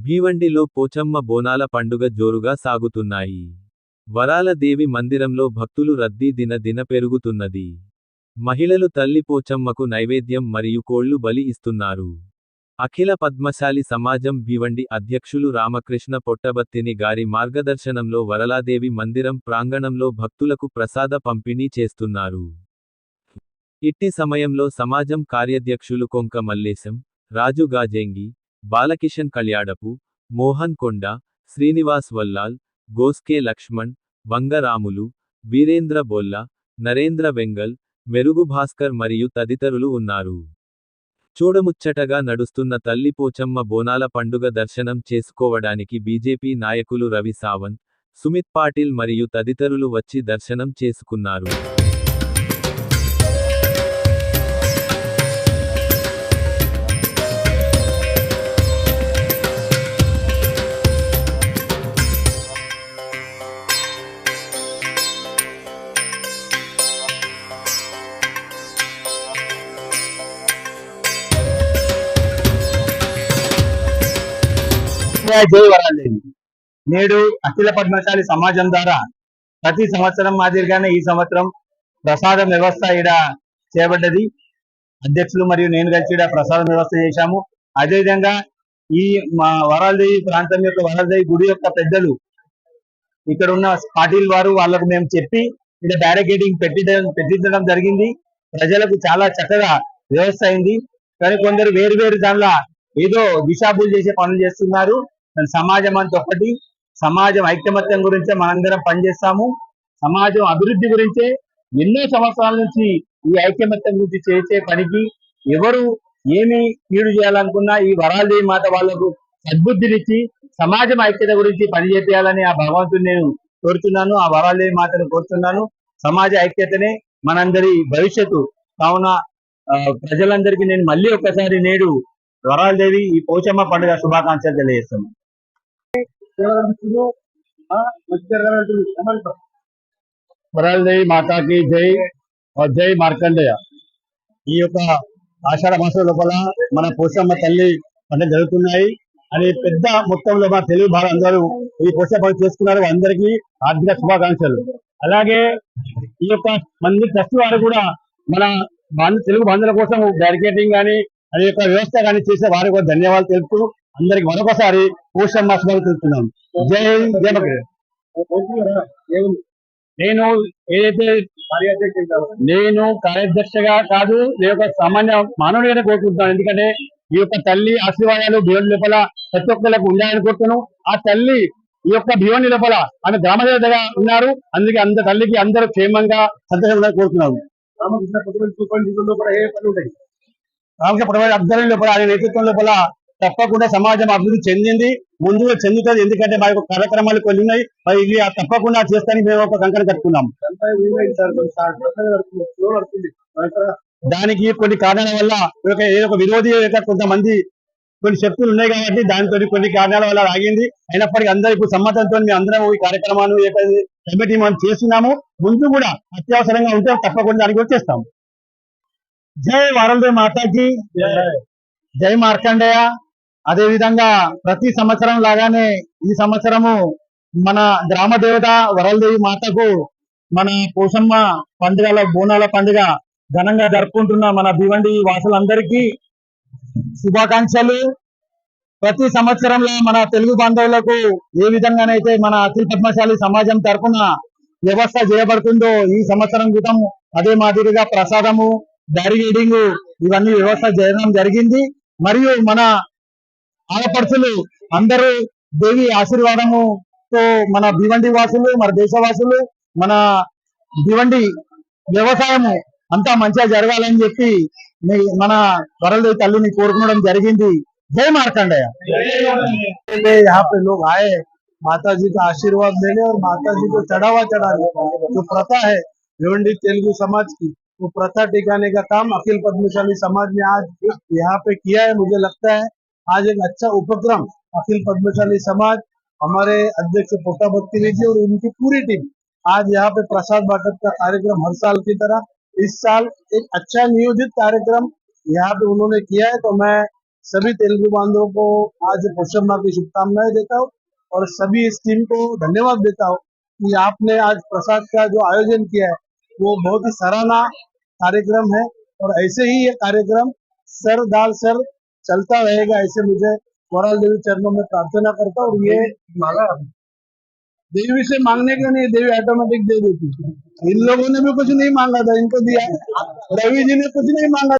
భీవండిలో పోచమ్మ బోనాల పండుగ జోరుగా సాగుతున్నాయి. వరాల దేవి మందిరంలో భక్తులు రద్దీ దిన పెరుగుతున్నది. మహిళలు తల్లి పోచమ్మకు నైవేద్యం మరియు కోళ్లు బలి ఇస్తున్నారు. అఖిల పద్మశాలి సమాజం భీవండి అధ్యక్షులు రామకృష్ణ పొట్టబత్తిని గారి మార్గదర్శనంలో వరలాదేవి మందిరం ప్రాంగణంలో భక్తులకు ప్రసాద పంపిణీ చేస్తున్నారు. ఇట్టి సమయంలో సమాజం కార్యాధ్యక్షులు కొంక మల్లేశం, రాజు గాజెంగి, బాలకిషన్ కళ్యాడపు, మోహన్ కొండ, శ్రీనివాస్ వల్లాల్, గోస్కే లక్ష్మణ్, వంగ రాములు, వీరేంద్ర బొల్ల, నరేంద్ర వెంగల్, మెరుగు భాస్కర్ మరియు తదితరులు ఉన్నారు. చూడముచ్చటగా నడుస్తున్న తల్లి పోచమ్మ బోనాల పండుగ దర్శనం చేసుకోవడానికి బీజేపీ నాయకులు రవి సావంత్, సుమిత్ పాటిల్ మరియు తదితరులు వచ్చి దర్శనం చేసుకున్నారు. జై వరాలదేవి. నేడు అఖిల పద్మశాలి సమాజం ద్వారా ప్రతి సంవత్సరం మాదిరిగానే ఈ సంవత్సరం ప్రసాదం వ్యవస్థ ఈడ చేయబడ్డది. అధ్యక్షులు మరియు నేను కలిసి ఈడ ప్రసాదం వ్యవస్థ చేశాము. అదేవిధంగా ఈ మా వరాలదేవి ప్రాంతం యొక్క వరాలదేవి గుడి యొక్క పెద్దలు ఇక్కడ ఉన్న పాటిల్ వారు వాళ్ళకు మేము చెప్పి ఇక్కడ బ్యారికేడింగ్ పెట్టించడం జరిగింది. ప్రజలకు చాలా చక్కగా వ్యవస్థ అయింది. కానీ కొందరు వేరు దానిలో ఏదో దిశాబులు చేసే పనులు చేస్తున్నారు. సమాజం అంతా ఒక్కటి, సమాజం ఐక్యమత్యం గురించే మనందరం పనిచేస్తాము. సమాజం అభివృద్ధి గురించే ఎన్నో సంవత్సరాల నుంచి ఈ ఐక్యమత్యం గురించి చేసే పనికి ఎవరు ఏమి కీడు చేయాలనుకున్నా ఈ వరాలదేవి మాత వాళ్లకు సద్బుద్ధినిచ్చి సమాజం ఐక్యత గురించి పనిచేయాలని ఆ భగవంతుని నేను కోరుతున్నాను. ఆ వరాలదేవి మాతను కోరుతున్నాను. సమాజ ఐక్యతనే మనందరి భవిష్యత్తు. కావున ప్రజలందరికీ నేను మళ్ళీ ఒక్కసారి నేడు వరాలదేవి ఈ పోచమ్మ పండుగ శుభాకాంక్షలు తెలియజేస్తున్నాను. వరాలదేవి మాతాకి జై, జై మార్కండేయ. ఈ యొక్క ఆషాఢ మాసం లోపల మన పోచమ్మ తల్లి పండుగ జరుగుతున్నాయి అని పెద్ద మొత్తంలో మన తెలుగు భారత అందరూ ఈ పోచమ్మ పండుగ చేసుకున్నారు. అందరికీ ఆర్థిక శుభాకాంక్షలు. అలాగే ఈ యొక్క మంది ట్రస్ట్ వారు కూడా మన తెలుగు బంధువుల కోసం బ్యారికేటింగ్ కానీ అది యొక్క వ్యవస్థ కానీ చేసే వారికి కూడా ధన్యవాదాలు తెలుపుతూ అందరికి మరొకసారి పోషమ్మ శుభాలు తెలుపుతున్నాం. జై జయ. నేను కార్యాధ్యక్షగా కాదు, నేను ఒక సామాన్య మానవుడిగానే కోరుకుంటున్నాను. ఎందుకంటే ఈ యొక్క తల్లి ఆశీర్వాదాలు భీవని లోపల ప్రతి ఒక్కరికి ఉండాలని కోరుతున్నాను. ఆ తల్లి ఈ యొక్క భీవని లోపల ఆమె గ్రామదేవతగా ఉన్నారు. అందుకే తల్లికి అందరూ క్షేమంగా సంతోషంగా కోరుతున్నాను. రామకృష్ణ ఆధ్వర్యం లోపల ఆయన నేతృత్వం లోపల తప్పకుండా సమాజం అభివృద్ధి చెందింది, ముందుగా చెందుతుంది. ఎందుకంటే మా యొక్క కార్యక్రమాలు కొన్ని ఉన్నాయి. మరి ఇది తప్పకుండా చేస్తానికి మేము ఒక కంకణం కట్టుకున్నాం. దానికి కొన్ని కారణాల వల్ల ఏదో ఒక విరోధి కొంతమంది కొన్ని శక్తులు ఉన్నాయి కాబట్టి దానితో కొన్ని కారణాల వల్ల ఆగింది. అయినప్పటికీ అందరూ ఇప్పుడు సమ్మతంతో మేము అందరం ఈ కార్యక్రమాన్ని కమిటీ మనం చేస్తున్నాము. ముందు కూడా అత్యవసరంగా ఉంటే తప్పకుండా దానికి వచ్చేస్తాము. జై వరాలదేవి మాతాకి, జై మార్కండేయ. అదే విధంగా ప్రతి సంవత్సరం లాగానే ఈ సంవత్సరము మన గ్రామ దేవత వరాలదేవి మాతకు మన పోషమ్మ పండుగల బోనాల పండుగ ఘనంగా జరుపుకుంటున్న మన భివండి వాసులందరికీ శుభాకాంక్షలు. ప్రతి సంవత్సరంలో మన తెలుగు బాంధవులకు ఏ విధంగానైతే మన అఖిల పద్మశాలి సమాజం తరఫున వ్యవస్థ చేయబడుతుందో ఈ సంవత్సరం క్రితం అదే మాదిరిగా ప్రసాదము, బ్యారికేడింగ్ ఇవన్నీ వ్యవస్థ చేయడం జరిగింది. మరియు మన ఆడపడుచులు అందరూ దేవి ఆశీర్వాదముతో మన భివండి వాసులు, మన దేశవాసులు, మన భివండి వ్యవసాయము అంతా మంచిగా జరగాలని చెప్పి మన వరలదేవి తల్లిని కోరుకోవడం జరిగింది. जय मार्कंडेय। यहाँ पे लोग आए माता जी का आशीर्वाद लेने और माता जी को चढ़ावा चढ़ाने, जो प्रथा है भिवंडी तेलुगु समाज की, वो प्रथा टिकाने का काम अखिल पद्मशाली समाज ने आज यहाँ पे किया है। मुझे लगता है आज एक अच्छा उपक्रम अखिल पद्मशाली समाज, हमारे अध्यक्ष पोटाबत्ती जी और उनकी पूरी टीम आज यहाँ पे प्रसाद बांटन का कार्यक्रम हर साल की तरह इस साल एक अच्छा नियोजित कार्यक्रम यहाँ पे उन्होंने किया है। तो मैं सभी तेलुगु बांधवों को आज पोषम्मा की शुभकामनाएं देता हूँ और सभी इस टीम को धन्यवाद देता हूँ कि आपने आज प्रसाद का जो आयोजन किया है वो बहुत ही सराहना कार्यक्रम है और ऐसे ही ये कार्यक्रम सर दाल सर चलता रहेगा, ऐसे मुझे वराल देवी चरणों में प्रार्थना करता हूँ। और ये मांगा देवी से मांगने का नहीं, देवी ऑटोमेटिक दे देती। इन लोगों ने भी कुछ नहीं मांगा था, इनको दिया। रवि जी ने कुछ नहीं मांगा।